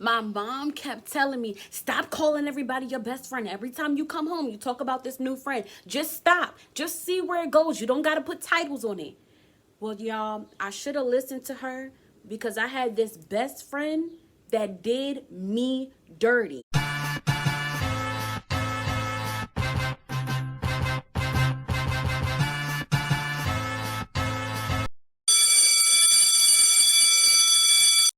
My mom kept telling me, stop calling everybody your best friend. Every time you come home, you talk about this new friend. Just stop. Just see where it goes. You don't got to put titles on it. Well, y'all, I should have listened to her because I had this best friend that did me dirty.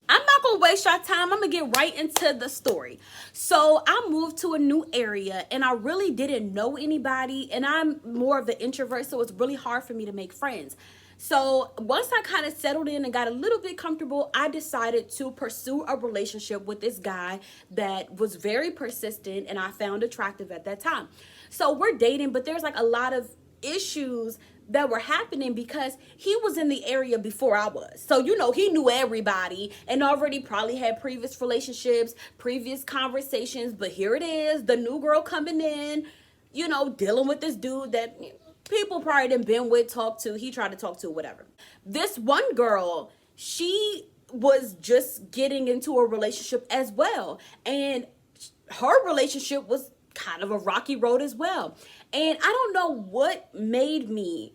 I'm not gonna waste your time. I'm gonna get right into the story. So I moved to a new area and I really didn't know anybody, and I'm more of the introvert, so it's really hard for me to make friends. So once I kind of settled in and got a little bit comfortable, I decided to pursue a relationship with this guy that was very persistent and I found attractive at that time. So we're dating, but there's like a lot of issues that were happening because he was in the area before I was. So, he knew everybody and already probably had previous relationships, previous conversations. But here it is, the new girl coming in, dealing with this dude that people probably done been with, talked to, he tried to talk to, whatever. This one girl, she was just getting into a relationship as well. And her relationship was kind of a rocky road as well. And I don't know what made me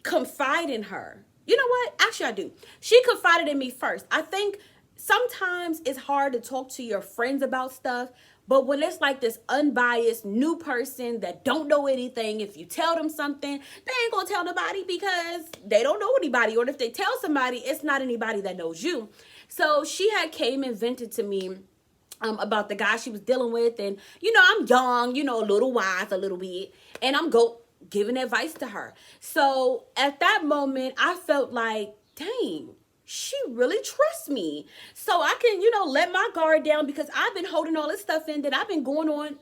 confide in her. You know what? Actually, I do. She confided in me first. I think sometimes it's hard to talk to your friends about stuff, but when it's like this unbiased new person that don't know anything, if you tell them something, they ain't gonna tell nobody because they don't know anybody. Or if they tell somebody, it's not anybody that knows you. So she had came and vented to me about the guy she was dealing with. And, I'm young, a little wise, a little bit. And I'm giving advice to her. So at that moment, I felt like, dang, she really trusts me. So I can, let my guard down because I've been holding all this stuff in that I've been going on,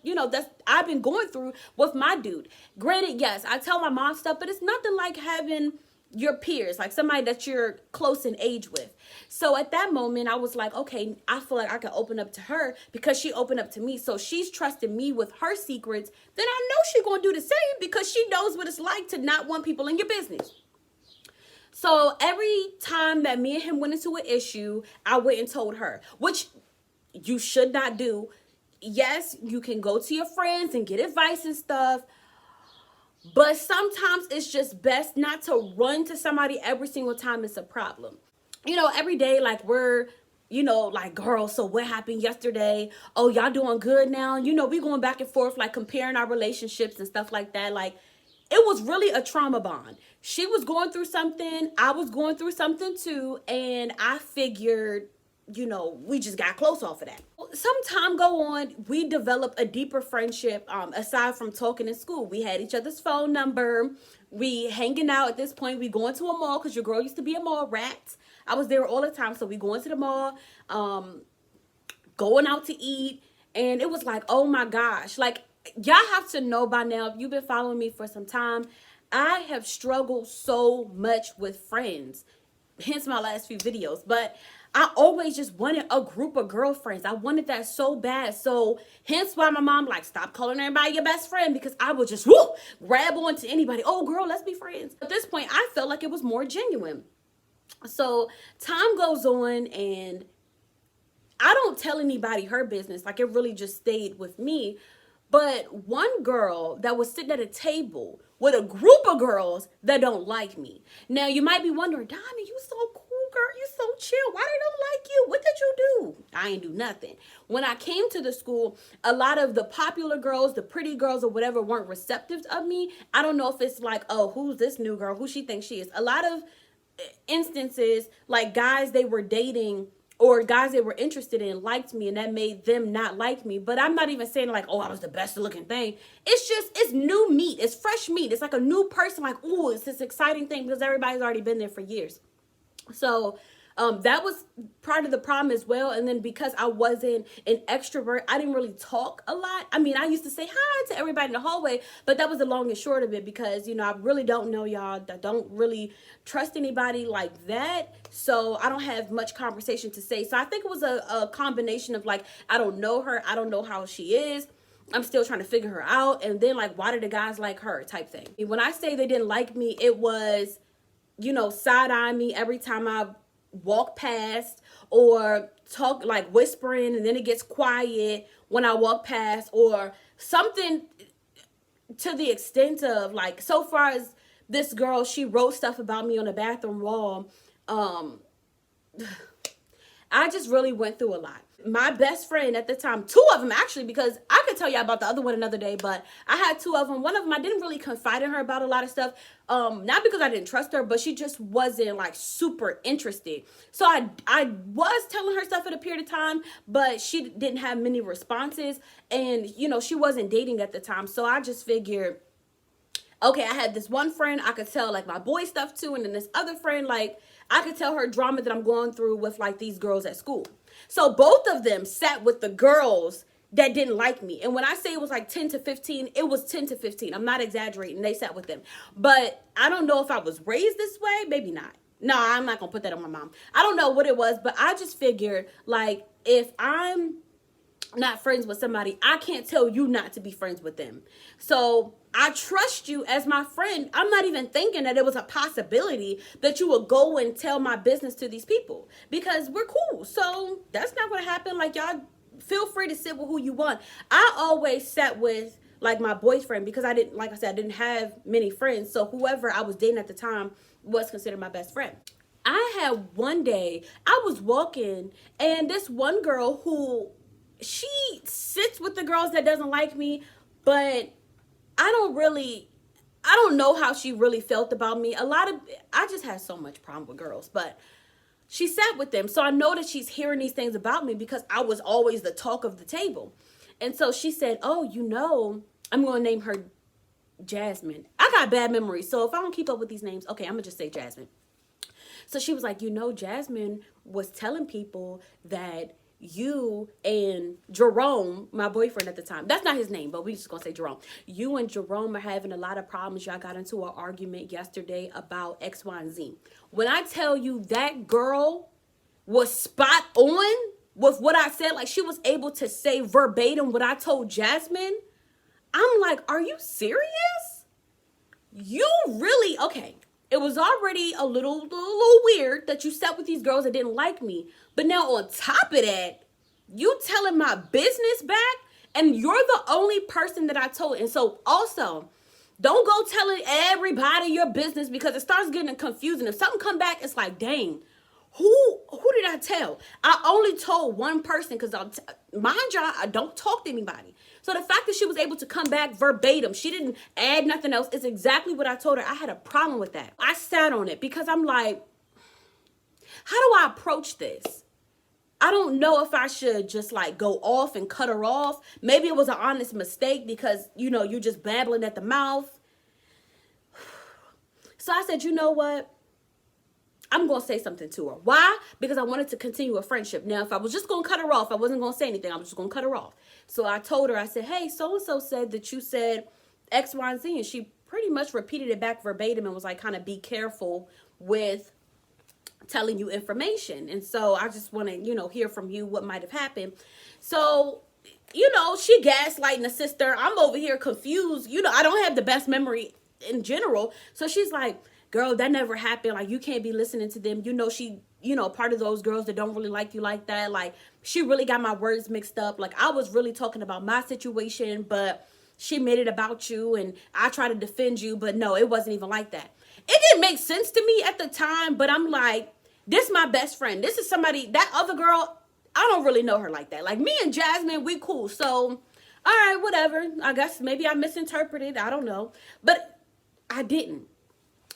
I've been going through with my dude. Granted, yes, I tell my mom stuff, but it's nothing like having your peers, like somebody that you're close in age with. So at that moment, I was like, okay, I feel like I can open up to her because she opened up to me. So she's trusted me with her secrets. Then I know she's going to do the same because she knows what it's like to not want people in your business. So every time that me and him went into an issue, I went and told her, which you should not do. Yes, you can go to your friends and get advice and stuff, but sometimes it's just best not to run to somebody every single time it's a problem. Every day, like we're, like, girl, so what happened yesterday? Oh, y'all doing good now? We going back and forth, like comparing our relationships and stuff like that. Like, it was really a trauma bond. She was going through something. I was going through something too. And I figured, we just got close off of that. Some time go on, we developed a deeper friendship. Aside from talking in school, we had each other's phone number. We hanging out at this point. We going to a mall because your girl used to be a mall rat. I was there all the time. So we going to the mall, going out to eat. And it was like, oh my gosh, like, y'all have to know by now, if you've been following me for some time, I have struggled so much with friends, hence my last few videos. But I always just wanted a group of girlfriends. I wanted that so bad. So hence why my mom like, stop calling everybody your best friend, because I would just grab onto anybody. Oh girl, let's be friends. At this point, I felt like it was more genuine. So time goes on and I don't tell anybody her business. Like, it really just stayed with me. But one girl that was sitting at a table with a group of girls that don't like me. Now, you might be wondering, Diamond, you so cool, girl. You so chill. Why they don't like you? What did you do? I ain't do nothing. When I came to the school, a lot of the popular girls, the pretty girls or whatever, weren't receptive of me. I don't know if it's like, oh, who's this new girl? Who she thinks she is? A lot of instances, like guys they were dating or guys they were interested in liked me, and that made them not like me. But I'm not even saying like, oh, I was the best looking thing. It's new meat. It's fresh meat. It's like a new person. Like, ooh, it's this exciting thing because everybody's already been there for years. So that was part of the problem as well. And then because I wasn't an extrovert, I didn't really talk a lot. I mean, I used to say hi to everybody in the hallway, but that was the long and short of it because, I really don't know y'all. I don't really trust anybody like that. So I don't have much conversation to say. So I think it was a combination of like, I don't know her. I don't know how she is. I'm still trying to figure her out. And then like, why did the guys like her type thing? When I say they didn't like me, it was, side-eye me every time I walk past or talk like whispering, and then it gets quiet when I walk past, or something to the extent of like, so far as this girl, she wrote stuff about me on the bathroom wall. I just really went through a lot. My best friend at the time, two of them actually, because I could tell you about the other one another day, but I had two of them. One of them, I didn't really confide in her about a lot of stuff. Not because I didn't trust her, but she just wasn't like super interested. So I was telling her stuff at a period of time, but she didn't have many responses. And, you know, she wasn't dating at the time. So I just figured, okay, I had this one friend I could tell like my boy stuff to, and then this other friend, like I could tell her drama that I'm going through with like these girls at school. So both of them sat with the girls that didn't like me. And when I say it was like 10 to 15, it was 10 to 15. I'm not exaggerating. They sat with them. But I don't know if I was raised this way. Maybe not. No, I'm not going to put that on my mom. I don't know what it was, but I just figured like if I'm not friends with somebody, I can't tell you not to be friends with them. So I trust you as my friend. I'm not even thinking that it was a possibility that you would go and tell my business to these people, because we're cool. So that's not going to happen. Like, y'all feel free to sit with who you want. I always sat with like my boyfriend because I didn't, like I said, I didn't have many friends. So whoever I was dating at the time was considered my best friend. I had one day, I was walking, and this one girl who, she sits with the girls that doesn't like me, but I don't know how she really felt about me. I just had so much problem with girls, but she sat with them. So I know that she's hearing these things about me because I was always the talk of the table. And so she said, oh, you know, I'm going to name her Jasmine. I got bad memory, so if I don't keep up with these names, okay, I'm going to just say Jasmine. So she was like, you know, Jasmine was telling people that you and Jerome, my boyfriend at the time, that's not his name, but we just gonna say Jerome. You and Jerome are having a lot of problems. Y'all got into an argument yesterday about X, Y, and Z. When I tell you that girl was spot on with what I said, like she was able to say verbatim what I told Jasmine, I'm like, are you serious? You really, okay. It was already a little weird that you sat with these girls that didn't like me. But now on top of that, you telling my business back, and you're the only person that I told. And so also, don't go telling everybody your business, because it starts getting confusing. If something come back, it's like, dang, who did I tell? I only told one person, because mind you, I don't talk to anybody. So the fact that she was able to come back verbatim, she didn't add nothing else, is exactly what I told her. I had a problem with that. I sat on it because I'm like, how do I approach this? I don't know if I should just like go off and cut her off. Maybe it was an honest mistake because, you know, you're just babbling at the mouth. So I said, you know what? I'm going to say something to her. Why? Because I wanted to continue a friendship. Now, if I was just going to cut her off, I wasn't going to say anything. I was just going to cut her off. So I told her, I said, hey, so-and-so said that you said X, Y, and Z. And she pretty much repeated it back verbatim and was like, kind of be careful with telling you information. And so I just want to, you know, hear from you what might have happened. So, you know, she gaslighting the sister. I'm over here confused. You know, I don't have the best memory in general. So she's like, girl, that never happened. Like, you can't be listening to them. You know, she, you know, part of those girls that don't really like you like that. Like, she really got my words mixed up. Like, I was really talking about my situation, but she made it about you, and I tried to defend you, but no, it wasn't even like that. It didn't make sense to me at the time, but I'm like, this is my best friend. This is somebody, that other girl, I don't really know her like that. Like, me and Jasmine, we cool. So, all right, whatever. I guess maybe I misinterpreted. I don't know. But I didn't.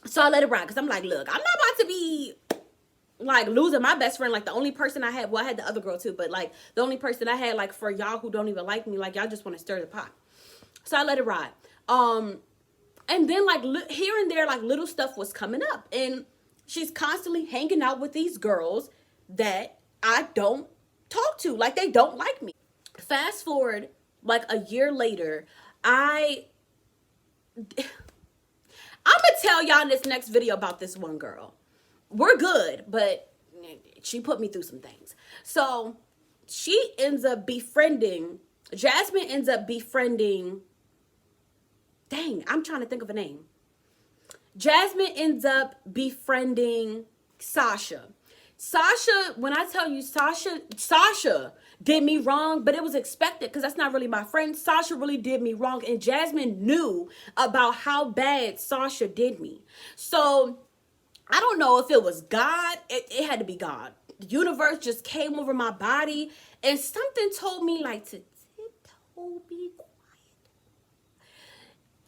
So I let it ride because I'm like, look, I'm not about to be like losing my best friend. Like, the only person I had, well, I had the other girl too, but like the only person I had, like, for y'all who don't even like me, like, y'all just want to stir the pot. So I let it ride. And then like here and there, like little stuff was coming up, and she's constantly hanging out with these girls that I don't talk to. Like, they don't like me. Fast forward like a year later, I'm gonna tell y'all in this next video about this one girl. We're good, but she put me through some things. So she ends up befriending, Jasmine ends up befriending, dang, I'm trying to think of a name. Jasmine ends up befriending Sasha. Sasha, when I tell you Sasha did me wrong, but it was expected because that's not really my friend. Sasha really did me wrong, and Jasmine knew about how bad Sasha did me. So I don't know if it was God. It had to be God. The universe just came over my body, and something told me like to tiptoe, be quiet.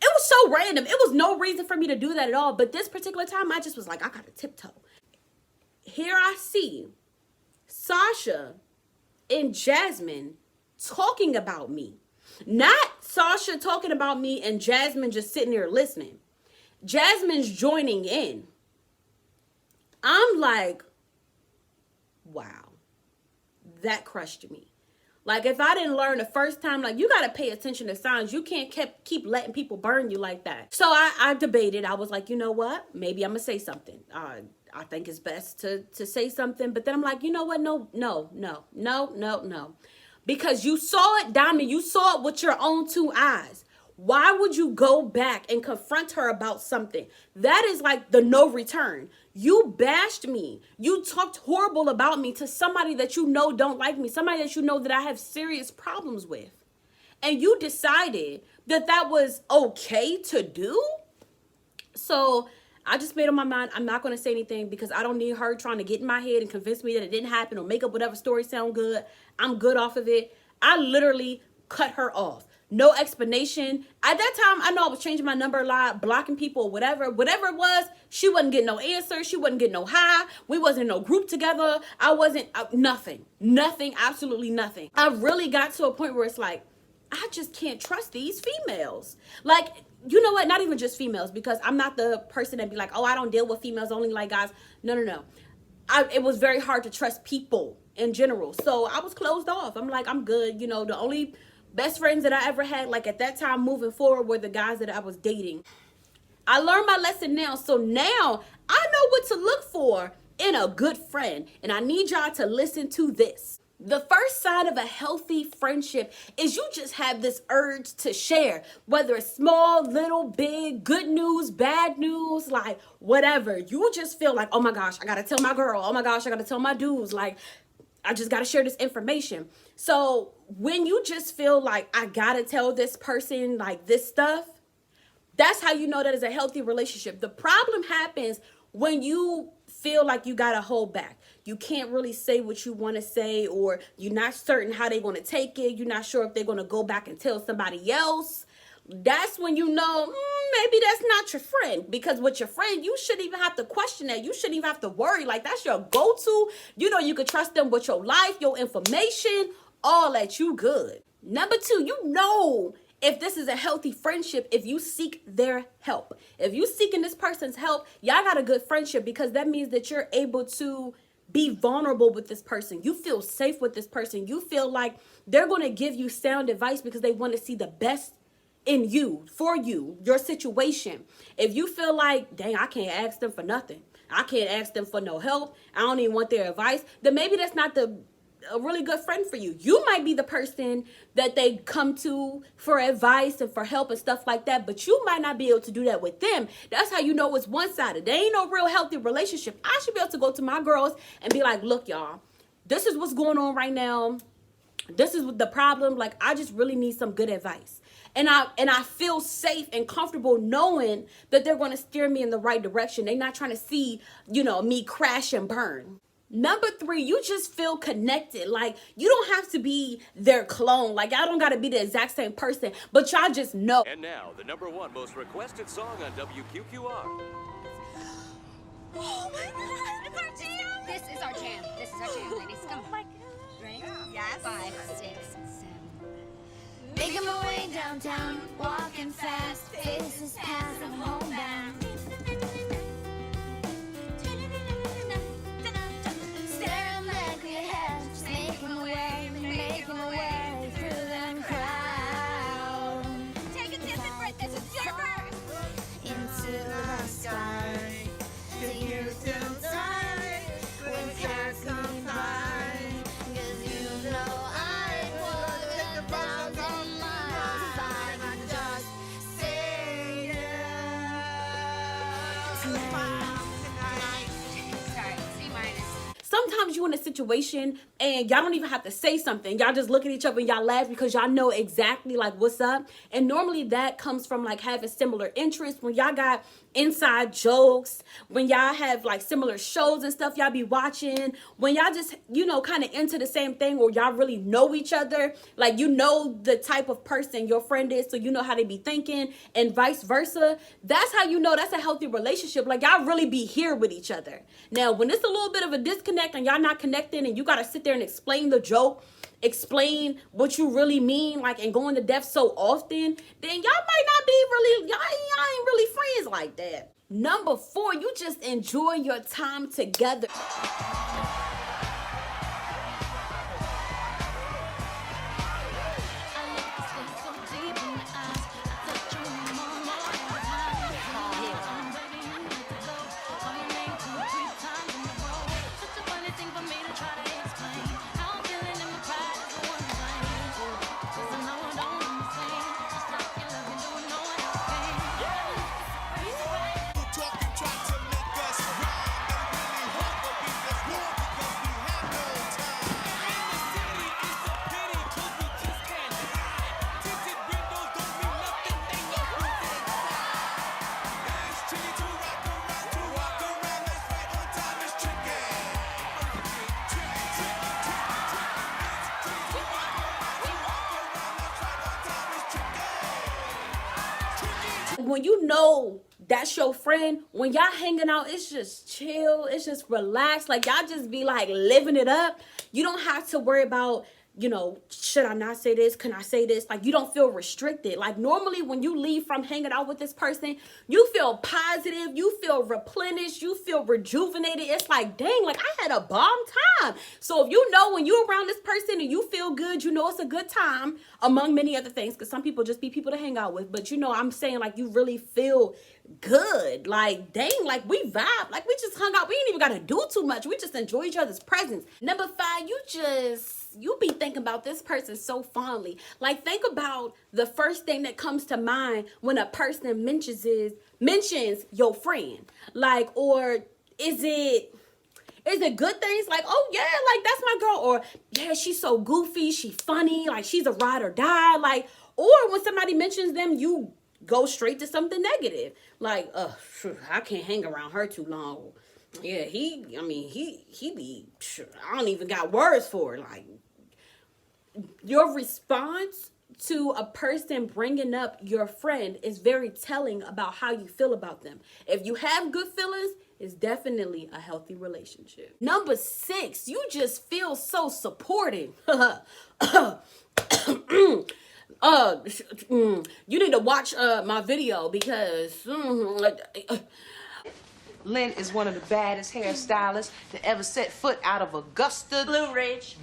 It was so random. It was no reason for me to do that at all. But this particular time, I just was like, I gotta tiptoe. Here I see Sasha and Jasmine talking about me. Not Sasha talking about me and Jasmine just sitting there listening. Jasmine's joining in. I'm like, wow, that crushed me. Like, if I didn't learn the first time, like, you got to pay attention to signs. You can't keep letting people burn you like that. So I debated. I was like, you know what? Maybe I'm going to say something. I think it's best to say something. But then I'm like, you know what? No. Because you saw it, Diamond. You saw it with your own two eyes. Why would you go back and confront her about something? That is like the no return. You bashed me. You talked horrible about me to somebody that you know don't like me, somebody that you know that I have serious problems with. And you decided that that was okay to do? So I just made up my mind. I'm not going to say anything because I don't need her trying to get in my head and convince me that it didn't happen or make up whatever story sound good. I'm good off of it. I literally cut her off. No explanation. At that time, I know I was changing my number a lot, blocking people or whatever. Whatever it was, she wasn't getting no answer. She wasn't getting no hi. We wasn't in no group together. I wasn't, nothing. Nothing, absolutely nothing. I really got to a point where it's like, I just can't trust these females. Like, you know what? Not even just females, because I'm not the person that be like, oh, I don't deal with females, only like guys. No. It was very hard to trust people in general. So I was closed off. I'm like, I'm good. You know, the only best friends that I ever had, like at that time moving forward, were the guys that I was dating. I learned my lesson now. So now I know what to look for in a good friend. And I need y'all to listen to this. The first sign of a healthy friendship is you just have this urge to share, whether it's small, little, big, good news, bad news, like whatever. You just feel like, oh my gosh, I got to tell my girl. Oh my gosh, I got to tell my dudes. Like, I just got to share this information. So when you just feel like I got to tell this person like this stuff, that's how you know that is a healthy relationship. The problem happens when you feel like you got to hold back. You can't really say what you want to say, or you're not certain how they're going to take it. You're not sure if they're going to go back and tell somebody else. That's when you know maybe that's not your friend. Because with your friend, you shouldn't even have to question that. You shouldn't even have to worry. Like, that's your go-to. You know, you can trust them with your life, your information, all that. You good. Number two, you know if this is a healthy friendship if you seek their help. If you seeking this person's help, y'all got a good friendship, because that means that you're able to be vulnerable with this person. You feel safe with this person. You feel like they're going to give you sound advice because they want to see the best in you, for you, your situation. If you feel like, dang, I can't ask them for nothing, I can't ask them for no help, I don't even want their advice, then maybe that's not a really good friend for you. You might be the person that they come to for advice and for help and stuff like that, but you might not be able to do that with them. That's how you know it's one-sided. There ain't no real healthy relationship. I should be able to go to my girls and be like, look, y'all, this is what's going on right now. This is the problem. Like, I just really need some good advice. And I feel safe and comfortable knowing that they're going to steer me in the right direction. They're not trying to see, you know, me crash and burn. Number three, you just feel connected. Like, you don't have to be their clone. Like, y'all don't got to be the exact same person, but y'all just know. And now, the #1 most requested song on WQQR. Oh my God, it's our jam! This is our jam. This is our jam, ladies. Come on. Right? Yes. 5, 6, 7. Making my way downtown, walking fast, faces past, I'm homebound. Staring like we have, just making my way through the crowd. Take a deep breath, this is your birth. Into the sky, take you till time, when cats come by, 'cause you know I would 1,000 miles, I just stay here. you in a situation and y'all don't even have to say something. Y'all just look at each other and y'all laugh because y'all know exactly like what's up. And normally that comes from like having similar interests. When y'all got inside jokes, when y'all have like similar shows and stuff y'all be watching, when y'all just, you know, kind of into the same thing, or y'all really know each other, like you know the type of person your friend is, so you know how they be thinking, and vice versa. That's how you know that's a healthy relationship. Like y'all really be here with each other. Now when it's a little bit of a disconnect and y'all not connecting and you gotta sit there and explain the joke, explain what you really mean, like, and going to depth so often, then y'all might not be really, y'all ain't really friends like that. Number 4, you just enjoy your time together. When you know that's your friend, when y'all hanging out, it's just chill, it's just relaxed, like y'all just be like living it up. You don't have to worry about, you know, should I not say this? Can I say this? Like, you don't feel restricted. Like, normally when you leave from hanging out with this person, you feel positive, you feel replenished, you feel rejuvenated. It's like, dang, like I had a bomb time. So if you know when you're around this person and you feel good, you know it's a good time, among many other things, because some people just be people to hang out with. But you know, I'm saying, like, you really feel good. Like, dang, like we vibe. Like, we just hung out. We ain't even got to do too much. We just enjoy each other's presence. Number 5, you be thinking about this person so fondly. Like, think about the first thing that comes to mind when a person mentions your friend. Like, or is it good things? Like, oh yeah, like that's my girl. Or yeah, she's so goofy, she funny, like she's a ride or die. Like, or when somebody mentions them, you go straight to something negative. Like, I can't hang around her too long. Yeah, he be, I don't even got words for it. Like, your response to a person bringing up your friend is very telling about how you feel about them. If you have good feelings, it's definitely a healthy relationship. Number 6, you just feel so supported. You need to watch my video because Lynn is one of the baddest hairstylists to ever set foot out of Augusta, Blue Ridge,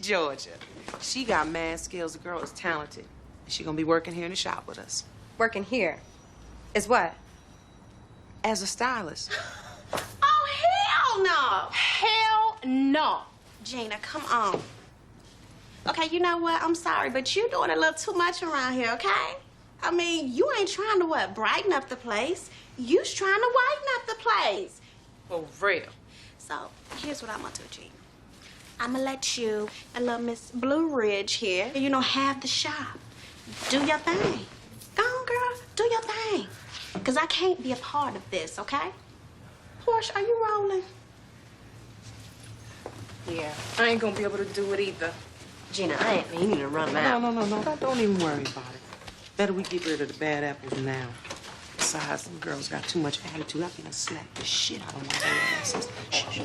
Georgia. She got mad skills. The girl is talented. She gonna be working here in the shop with us. working here. Is what? As a stylist. Oh, hell no. Hell no. Gina, come on. Okay, you know what? I'm sorry, but you're doing a little too much around here, okay? I mean, you ain't trying to, what, brighten up the place. You's trying to whiten up the place. For real. So, here's what I'm gonna do, Gina. I'm gonna let you and little Miss Blue Ridge here, you know, have the shop. Do your thing. Go on, girl. Do your thing. Because I can't be a part of this, okay? Porsche, are you rolling? Yeah, I ain't gonna be able to do it either. Gina, I ain't meaning to run out. No. Don't even worry about it. Better we get rid of the bad apples now. Besides, them girls got too much attitude. I'm gonna slap the shit out of my asses. Shh.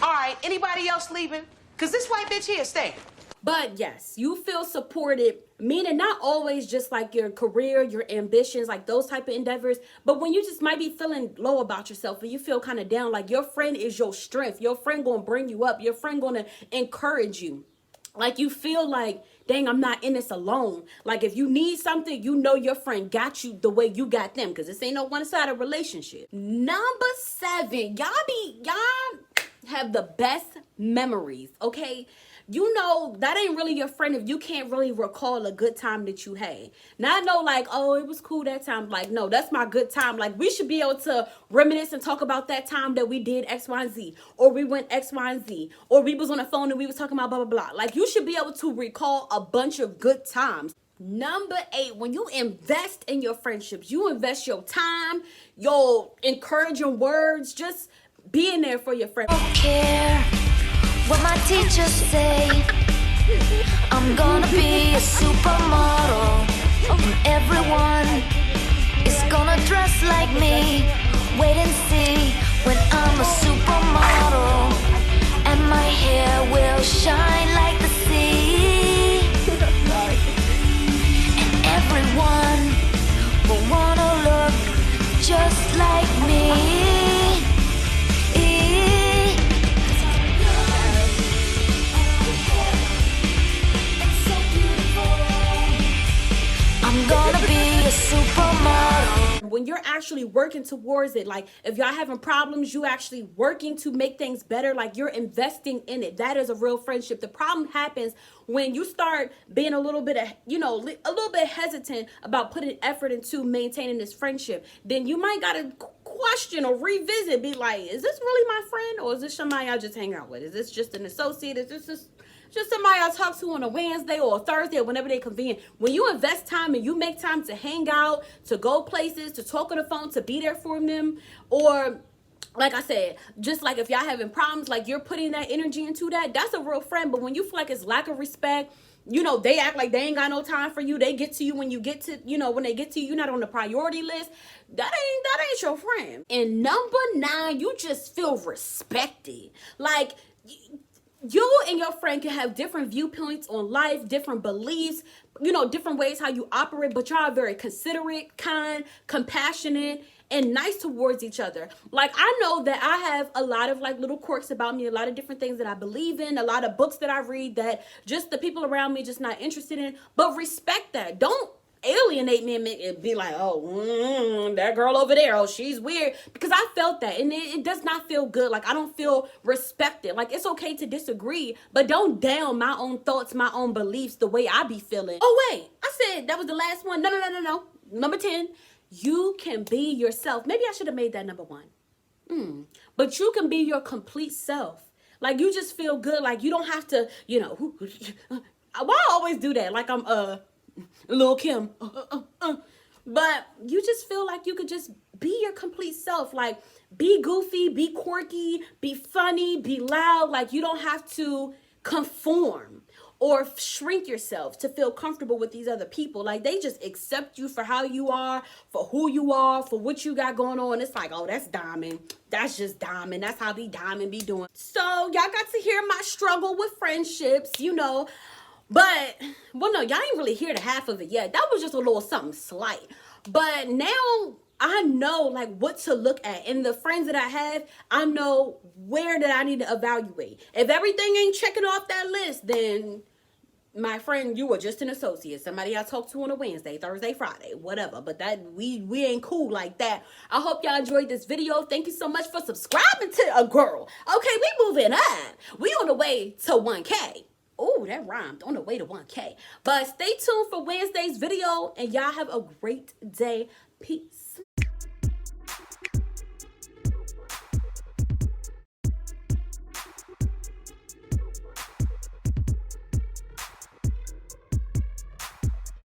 All right, anybody else leaving? Because this white bitch here staying. But yes, you feel supported, meaning not always just like your career, your ambitions, like those type of endeavors, but when you just might be feeling low about yourself and you feel kind of down, like your friend is your strength. Your friend gonna bring you up. Your friend gonna encourage you. Like you feel like, dang, I'm not in this alone. Like if you need something, you know your friend got you the way you got them, because this ain't no one-sided relationship. Number 7, y'all have the best memories, okay? you know that ain't really your friend if you can't really recall a good time that you had. Now I know like, oh, it was cool that time. Like, no, that's my good time. Like, we should be able to reminisce and talk about that time that we did X, Y, and Z, or we went X, Y, and Z, or we was on the phone and we was talking about blah, blah, blah. Like, you should be able to recall a bunch of good times. Number 8, when you invest in your friendships, you invest your time, your encouraging words, just being there for your friend. Don't care what my teachers say. I'm gonna be a supermodel, and everyone is gonna dress like me. Wait and see when I'm a supermodel, and my hair will shine like the sea, and everyone will wanna look just like me. I'm gonna be a supermodel. When you're actually working towards it, like if y'all having problems, you actually working to make things better, like you're investing in it. That is a real friendship. The problem happens when you start being a little bit of, you know, a little bit hesitant about putting effort into maintaining this friendship. Then you might gotta question or revisit, be like, is this really my friend, or is this somebody I just hang out with? Is this just an associate? Is this just somebody I talk to on a Wednesday or a Thursday or whenever they convenient? When you invest time and you make time to hang out, to go places, to talk on the phone, to be there for them, or like I said, just like if y'all having problems, like you're putting that energy into that, that's a real friend. But when you feel like it's lack of respect, you know, they act like they ain't got no time for you. They get to you when you get to, you know, when they get to you, you're not on the priority list. That ain't your friend. And number 9, you just feel respected. Like, you and your friend can have different viewpoints on life, different beliefs, you know, different ways how you operate, but y'all are very considerate, kind, compassionate, and nice towards each other. Like, I know that I have a lot of like little quirks about me, a lot of different things that I believe in, a lot of books that I read that just the people around me just not interested in, but respect that. Don't alienate me and be like, oh, that girl over there, oh, she's weird, because I felt that, and it does not feel good. Like, I don't feel respected. Like, it's okay to disagree, but don't down my own thoughts, my own beliefs, the way I be feeling. Oh wait, I said that was the last one. No. Number 10, you can be yourself. Maybe I should have made that number 1. But you can be your complete self. Like, you just feel good. Like, you don't have to, you know, why I always do that? Like, I'm Lil' Kim. But you just feel like you could just be your complete self. Like, be goofy, be quirky, be funny, be loud. Like, you don't have to conform or shrink yourself to feel comfortable with these other people. Like, they just accept you for how you are, for who you are, for what you got going on. It's like, oh, that's Diamond. That's just Diamond. That's how Diamond be doing. So y'all got to hear my struggle with friendships, you know. But, well, no, y'all ain't really hear the half of it yet. That was just a little something slight. But now I know, like, what to look at. And the friends that I have, I know where that I need to evaluate. If everything ain't checking off that list, then, my friend, you were just an associate. Somebody I talked to on a Wednesday, Thursday, Friday, whatever. But that we ain't cool like that. I hope y'all enjoyed this video. Thank you so much for subscribing to a girl. Okay, we moving on. We on the way to 1K. Oh, that rhymed. On the way to 1K. But stay tuned for Wednesday's video, and y'all have a great day. Peace.